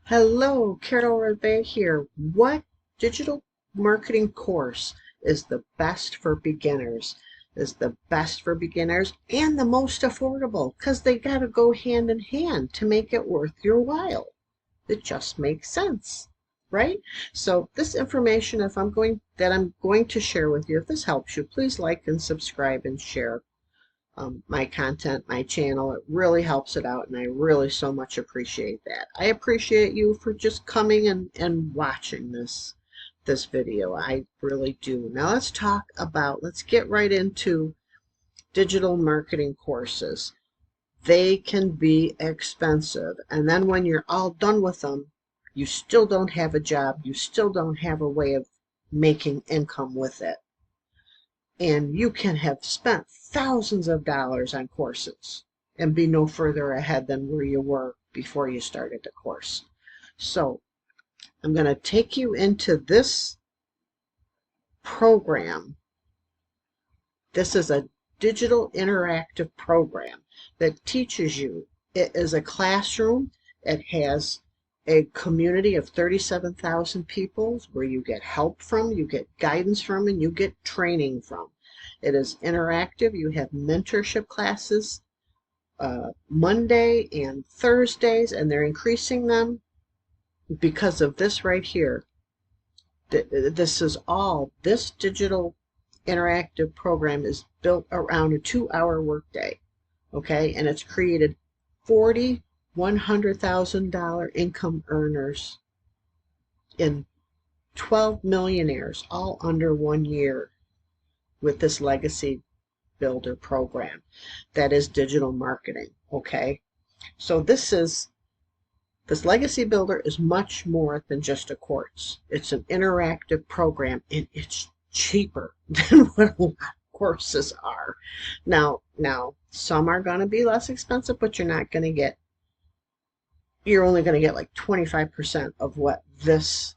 Hello, Carol Rivet here. What digital marketing course is the best for beginners? Is the best for beginners and the most affordable because they got to go hand in hand to make it worth your while. It just makes sense, right? So this information, if I'm going to share with you, if this helps you, please like and subscribe and share my content, my channel. It really helps it out, and I really so much appreciate that. I appreciate you for just coming and watching this video. I really do. Now let's get right into digital marketing courses. They can be expensive, and then when you're all done with them, you still don't have a job, you still don't have a way of making income with it, and you can have spent thousands of dollars on courses and be no further ahead than where you were before you started the course. So I'm going to take you into this program. This is a digital interactive program that teaches you. It is a classroom. It has a community of 37,000 people where you get help from, you get guidance from, and you get training from. It is interactive. You have mentorship classes Monday and Thursdays, and they're increasing them because of this right here. This digital interactive program is built around a 2-hour workday, okay? And it's created 40 $100,000 income earners in 12 millionaires all under 1 year with this legacy builder program that is digital marketing, okay? So this legacy builder is much more than just a course. It's an interactive program, and it's cheaper than what a lot of courses are. Now some are going to be less expensive, but you're only going to get like 25% of what this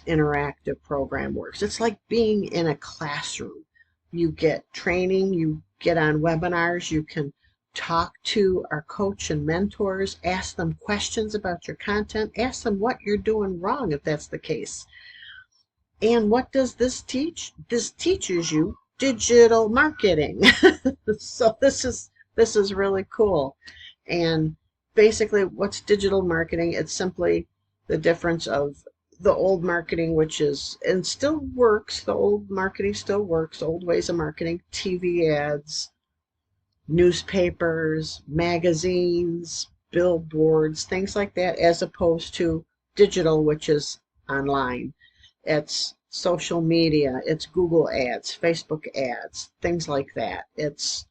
interactive program works. It's like being in a classroom. You get training, you get on webinars, you can talk to our coach and mentors, ask them questions about your content, ask them what you're doing wrong if that's the case. And what does this teach? This teaches you digital marketing. So this is really cool. And basically, what's digital marketing? It's simply the difference of the old marketing, which is, and still works, the old marketing still works, old ways of marketing, TV ads, newspapers, magazines, billboards, things like that, as opposed to digital, which is online. It's social media, it's Google ads, Facebook ads, things like that. It's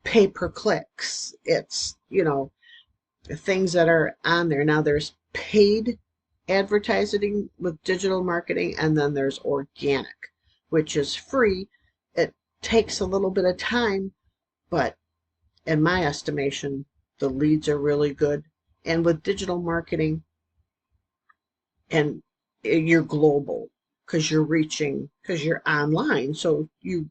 pay-per-clicks. It's, things that are on there. Now there's paid advertising with digital marketing, and then there's organic, which is free. It takes a little bit of time, but in my estimation, the leads are really good. And with digital marketing, and you're global because you're online, so you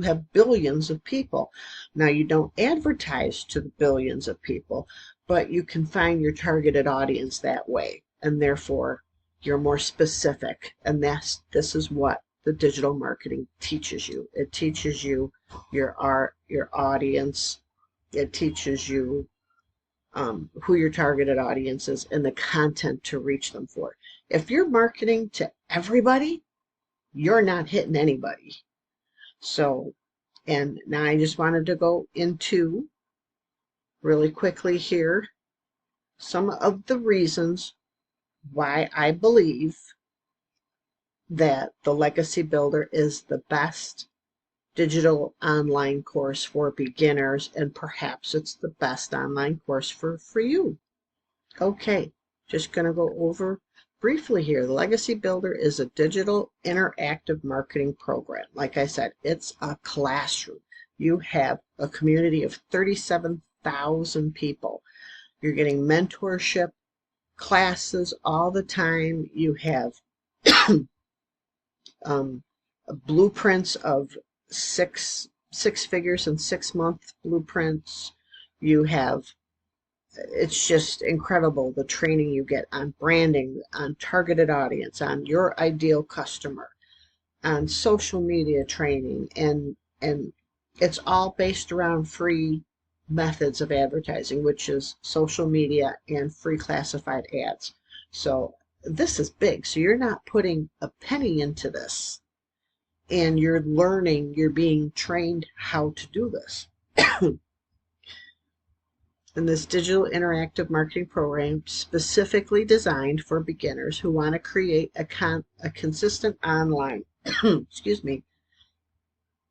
have billions of people. Now, you don't advertise to the billions of people, but you can find your targeted audience that way, and therefore you're more specific. And this is what the digital marketing teaches you. It teaches you your audience. It teaches you who your targeted audience is and the content to reach them for. If you're marketing to everybody, you're not hitting anybody. So, and now I just wanted to go into really quickly here some of the reasons why I believe that the Legacy Builder is the best digital online course for beginners, and perhaps it's the best online course for you. Okay, just going to go over briefly here. The Legacy Builder is a digital interactive marketing program. Like I said, it's a classroom. You have a community of 37,000 people. You're getting mentorship classes all the time. You have blueprints of six figures and 6-month blueprints. You have it's just incredible the training you get on branding, on targeted audience, on your ideal customer, on social media training, and it's all based around free methods of advertising, which is social media and free classified ads. So this is big. So you're not putting a penny into this, and you're learning, you're being trained how to do this. And this digital interactive marketing program specifically designed for beginners who want to create a consistent online excuse me,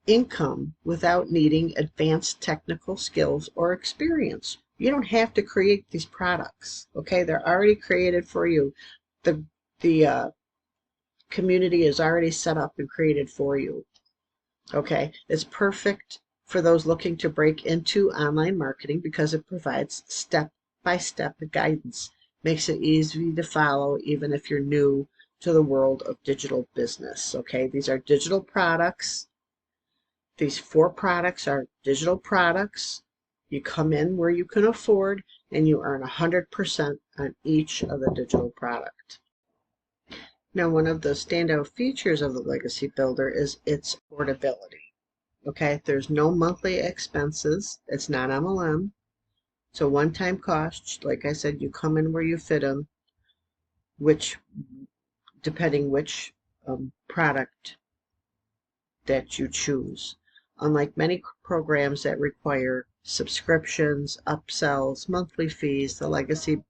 income without needing advanced technical skills or experience. You don't have to create these products, okay? They're already created for you. The community is already set up and created for you, okay? It's perfect for those looking to break into online marketing because it provides step-by-step guidance, makes it easy to follow even if you're new to the world of digital business, okay? These are digital products. These 4 products are digital products. You come in where you can afford, and you earn 100% on each of the digital product. Now, one of the standout features of the Legacy Builder is its affordability. Okay, there's no monthly expenses. It's not MLM. It's a one-time cost. Like I said, you come in where you fit them, depending which product that you choose. Unlike many programs that require subscriptions, upsells, monthly fees, the Legacy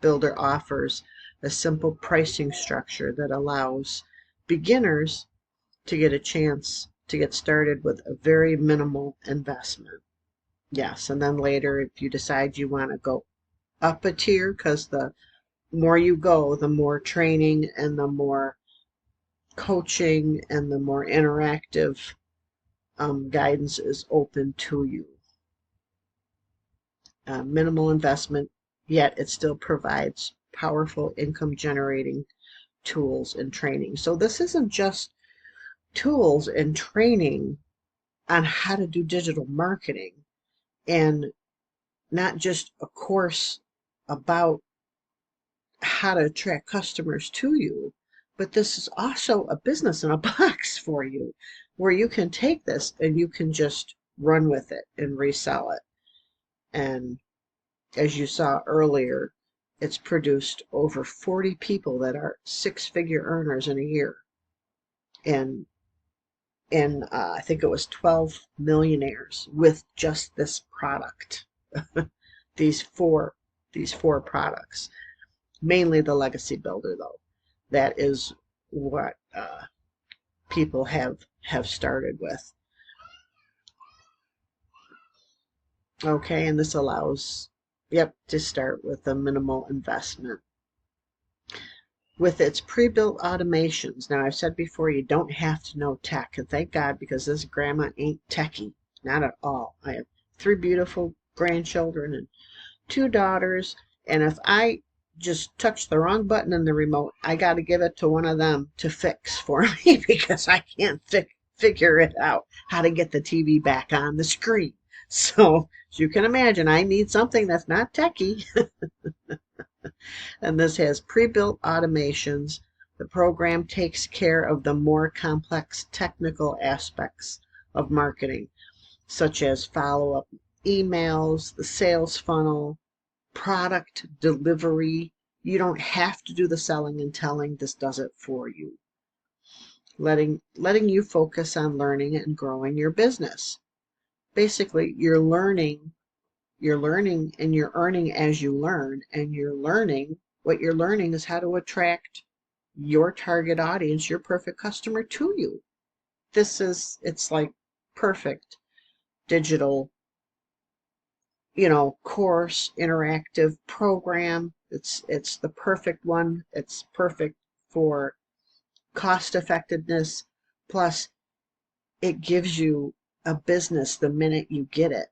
Builder offers a simple pricing structure that allows beginners to get a chance to get started with a very minimal investment. Yes, and then later, if you decide you want to go up a tier, because the more you go, the more training and the more coaching and the more interactive guidance is open to you. Minimal investment, yet it still provides powerful income generating tools and training. So this isn't just tools and training on how to do digital marketing, and not just a course about how to attract customers to you, but this is also a business in a box for you, where you can take this and you can just run with it and resell it. And as you saw earlier, it's produced over 40 people that are 6-figure earners in a year. And I think it was 12 millionaires with just this product. these four products, mainly the Legacy Builder, though. That is what people have started with. Okay, and this allows, to start with a minimal investment. With its pre-built automations, now I've said before, you don't have to know tech, and thank God, because this grandma ain't techie, not at all. I have 3 beautiful grandchildren and 2 daughters, and if I just touch the wrong button in the remote, I got to give it to one of them to fix for me because I can't figure it out how to get the TV back on the screen. So, as you can imagine, I need something that's not techie. And this has pre-built automations. The program takes care of the more complex technical aspects of marketing, such as follow-up emails, the sales funnel, product delivery. You don't have to do the selling and telling. This does it for you, letting you focus on learning and growing your business. Basically, you're learning and you're earning as you learn, and what you're learning is how to attract your target audience, your perfect customer, to you. It's like perfect digital, course, interactive program. It's the perfect one. It's perfect for cost effectiveness. Plus, it gives you a business the minute you get it.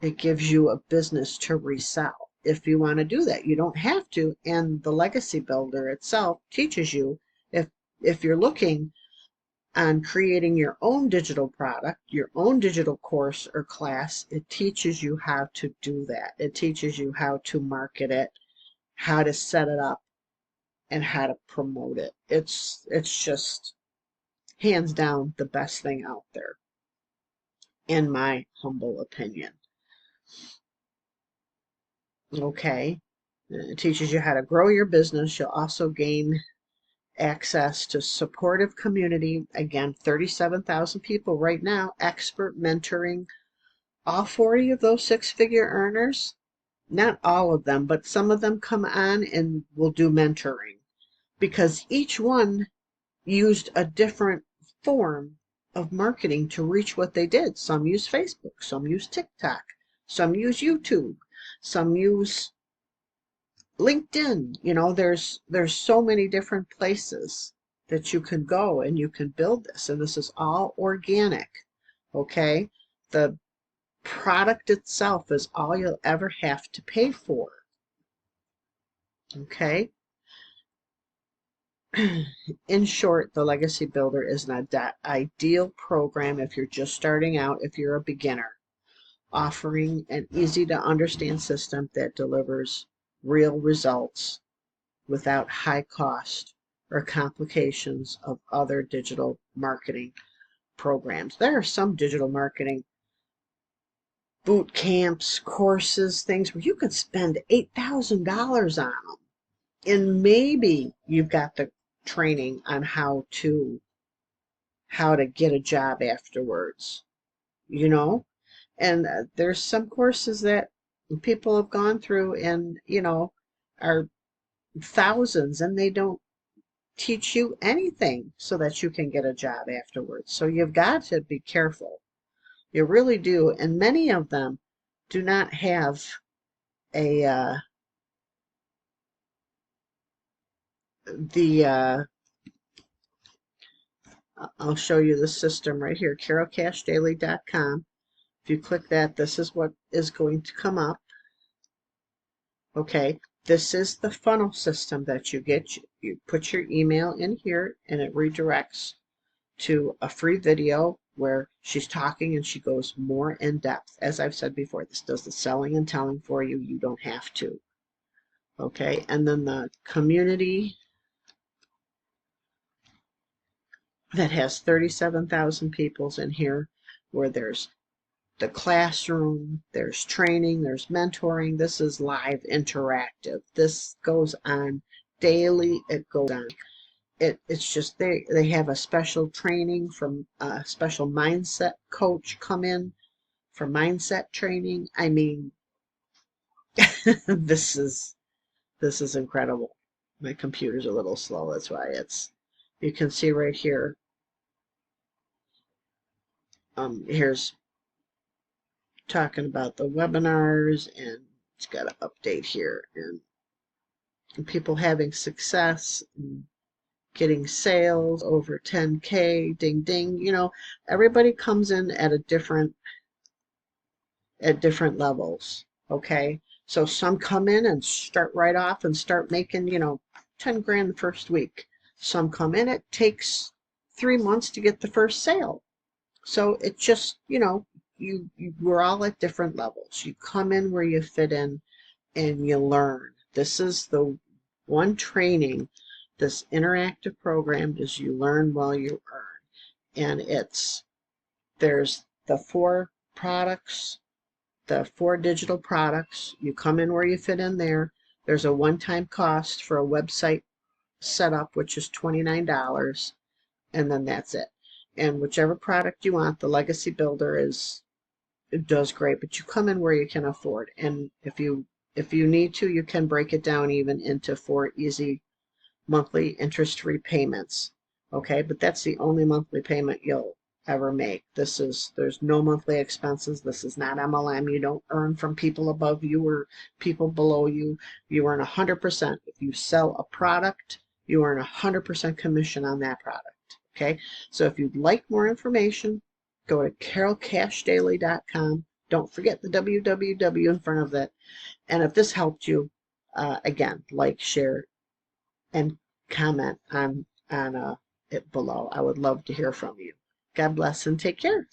It gives you a business to resell. If you want to do that, you don't have to. And the Legacy Builder itself teaches you, if you're looking on creating your own digital product, your own digital course or class. It teaches you how to do that. It teaches you how to market it, how to set it up, and how to promote it. It's just hands down the best thing out there, in my humble opinion. Okay. It teaches you how to grow your business. You'll also gain access to supportive community. Again, 37,000 people right now, expert mentoring. All 40 of those six-figure earners, not all of them, but some of them come on and will do mentoring because each one used a different form of marketing to reach what they did. Some use Facebook, some use TikTok, some use YouTube, some use LinkedIn. You know, there's so many different places that you can go and you can build this, and this is all organic. Okay, the product itself is all you'll ever have to pay for. Okay. In short, the Legacy Builder is an ideal program if you're just starting out, if you're a beginner, offering an easy to understand system that delivers real results without high cost or complications of other digital marketing programs. There are some digital marketing boot camps, courses, things where you could spend $8,000 on them. And maybe you've got the training on how to get a job afterwards, you know? And there's some courses that people have gone through and, you know, are thousands, and they don't teach you anything so that you can get a job afterwards. So you've got to be careful. You really do. And many of them do not have a I'll show you the system right here, carolcashdaily.com. If you click that, this is what is going to come up. Okay, this is the funnel system that you get. You put your email in here and it redirects to a free video where she's talking and she goes more in depth. As I've said before, this does the selling and telling for you. You don't have to. Okay, and then the community that has 37,000 peoples in here, where there's the classroom, there's training, there's mentoring. This is live interactive. This goes on daily. It goes on. It's just they have a special training from a special mindset coach come in for mindset training. I mean, this is incredible. My computer's a little slow. That's why you can see right here. Here's talking about the webinars, and it's got an update here, and people having success and getting sales over 10K, ding ding. You know, everybody comes in at different levels. Okay, so some come in and start right off and start making, you know, 10 grand the first week. Some come in, it takes 3 months to get the first sale. So it just, you know, we're all at different levels. You come in where you fit in and you learn. This is the one training, this interactive program, is you learn while you earn. And there's the 4 products, the 4 digital products. You come in where you fit in there. There's a one-time cost for a website setup, which is $29, and then that's it. And whichever product you want, the Legacy Builder it does great, but you come in where you can afford. And if you need to, you can break it down even into 4 easy monthly interest-free payments. Okay, but that's the only monthly payment you'll ever make. There's no monthly expenses. This is not MLM. You don't earn from people above you or people below you. You earn 100%. If you sell a product, you earn 100% commission on that product. Okay, so if you'd like more information, go to carolcashdaily.com. Don't forget the www in front of it. And if this helped you, again, like, share, and comment on it below. I would love to hear from you. God bless and take care.